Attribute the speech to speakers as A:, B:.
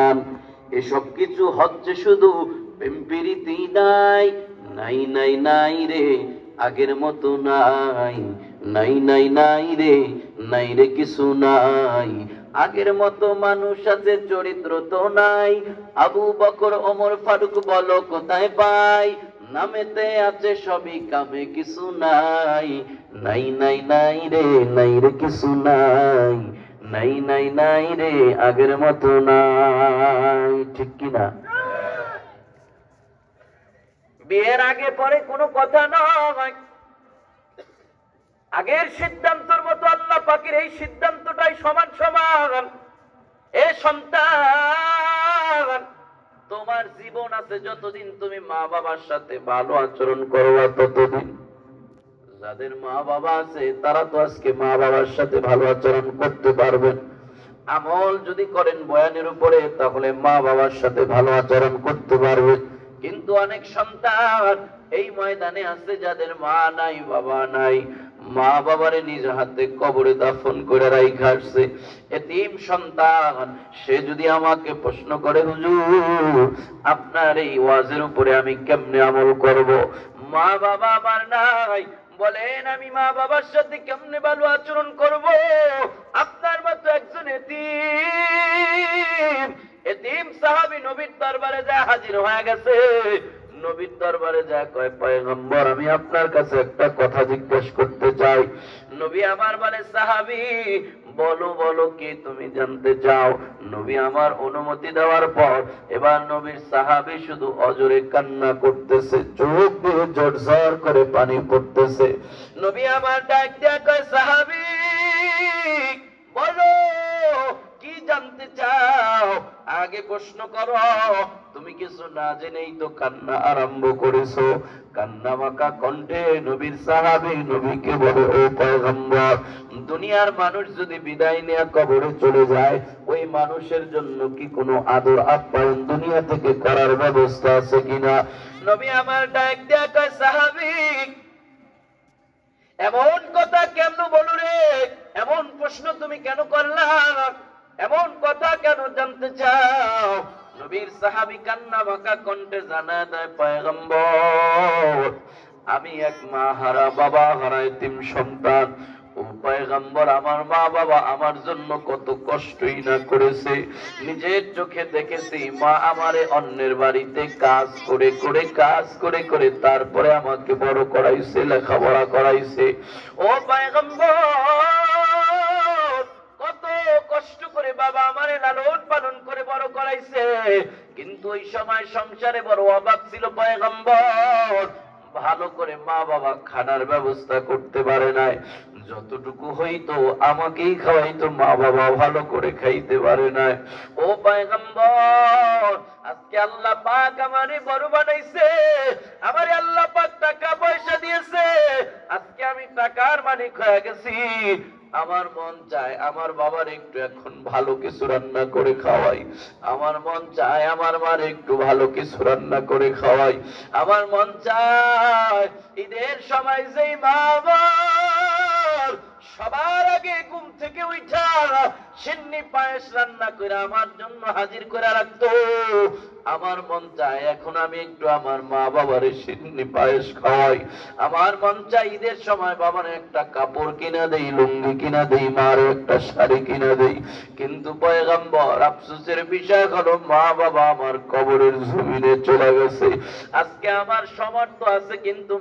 A: মুসলমান, এসব কিছু হচ্ছে শুধু প্রেমপ্রীতি নাই, নাই নাই নাই রে আগের মতো নাই, নাই নাই নাই রে, নাই রে কিছু নাই। আগের মতো মানুষ আছে, চরিত্র তো নাই। আবু বকর ওমর ফারুক বলো কোথায় পাই, নামেতে আছে সবই কামে কিছু নাই, নাই নাই নাই রে, নাই রে কিছু নাই, নাই নাই নাই রে আগের মতো নাই। ঠিক কিনা? বিয়ের আগে পরে কোনো কথা নয়, আগের সিদ্ধান্তর মতো আল্লাহ পাকের এই সিদ্ধান্তটাই সমান সমান। এ সন্তান, তোমার জীবন আছে যতদিন তুমি মা বাবার সাথে ভালো আচরণ করবা ততদিন। যাদের মা বাবা আছে তারা তো আজকে মা বাবার সাথে ভালো আচরণ করতে পারবেন। আমল যদি করেন বয়ানের উপরে, তাহলে মা বাবার সাথে ভালো আচরণ করতে পারবেন। কিন্তু অনেক সন্তান এই ময়দানে আছে যাদের মা নাই বাবা নাই, মা বাবারে নিজ হাতে কবরে দাফন করে রাইখা আসছে। এতিম সন্তান, সে যদি আমাকে প্রশ্ন করে, হুজুর আপনার এই ওয়াজের উপরে আমি কেমনে আমল করব? মা বাবা আমার নাই, বলেন আমি মা বাবার সাথে কেমনে ভালো আচরণ করব? আপনার মতো একজন এতিম, এতিম সাহাবী নবীর দরবারে যায় হাজির হয়ে গেছে। নবীর দরবারে যায় কয়, পয়গম্বর আমি আপনার কাছে একটা কথা জিজ্ঞেস করতে চাই। নবী আমার বলে, সাহাবী বলো বলো কি তুমি জানতে চাও? নবী আমার অনুমতি দেওয়ার পর এবার নবীর সাহাবী শুধু অজরে কান্না করতেছে, চোখ দিয়ে ঝরঝর করে পানি পড়তেছে। নবী আমার ডাক দিয়া কয়, সাহাবী বলো কি জানতে চাও? আগে প্রশ্ন করো, তুমি কিছু না জেনেই তো কান্না আরম্ভ করেছো। কান্না মাখা কণ্ঠে নবীর সাহাবী নবীকে বলে, ও পয়গম্বর, দুনিয়ার মানুষ যদি বিদায় নিয়ে কবরে চলে যায়, ওই মানুষের জন্য কি কোনো আদর আপ্যায়ন দুনিয়া থেকে করার ব্যবস্থা আছে কিনা? নবী আমার ডাক দেয়া কয়, সাহাবী এমন কথা কেন বলো রে? এমন প্রশ্ন তুমি কেন করলা? এমন কথা কেন জানতে চাও? নবীর সাহাবী কান্না মাখা কণ্ঠে জানা দেয়, পয়গম্বর আমি এক মা হারা বাবা হারা এতিম সন্তান। ও পয়গম্বর, আমার মা বাবা আমার জন্য কত কষ্টই না করেছে। নিজের চোখে দেখেছি মা আমারে অন্যের বাড়িতে কাজ করে করে কাজ করে করে তারপরে আমাকে বড় করাইছে, লেখাপড়া করাইছে। ও পয়গম্বর, কত কষ্ট করে বাবা আমারে লালন পালন করে বড় করাইছে, কিন্তু ওই সময় সংসারে বড় অভাব ছিল পয়গম্বর। ভালো করে মা বাবা খানার ব্যবস্থা করতে পারে নাই, যতটুকু হইতো আমাকেই খাওয়াইতো, মা বাবা ভালো করে খাইতে পারে নাই। ও পয়গম্বর, আজকে আল্লাহ পাক আমারে বড় বানাইছে, আমারে আল্লাহ পাক টাকা পয়সা দিয়েছে, আজকে আমি টাকার মালিক হয়ে গেছি। আমার মন চায় আমার বাবার একটু এখন ভালো কিছু রান্না করে খাওয়াই, আমার মন চায় আমার মার একটু ভালো কিছু রান্না করে খাওয়াই, আমার মন চায় ঈদের সময় যেই বাবার সবার আগে ঘুম থেকে উঠা সিন্নি পায়েস রান্না করে আমার জন্য হাজির করে রাখতো। আমার মন চায় এখন আমি একটু আমার মা বাবারে সিন্নি পায়েস খাওয়াই, আমার মন চায় ঈদের সময় বাবার একটা কাপড় কিনা দেই, লুঙ্গি কিনা দেই, মার একটা শাড়ি কিনা দেই। কিন্তু পয়গম্বর, আফসোসের বিষয় হলো মা বাবা আমার কবরের জমিনে চলে গেছে। আজকে আমার সামর্থ্য আছে কিন্তু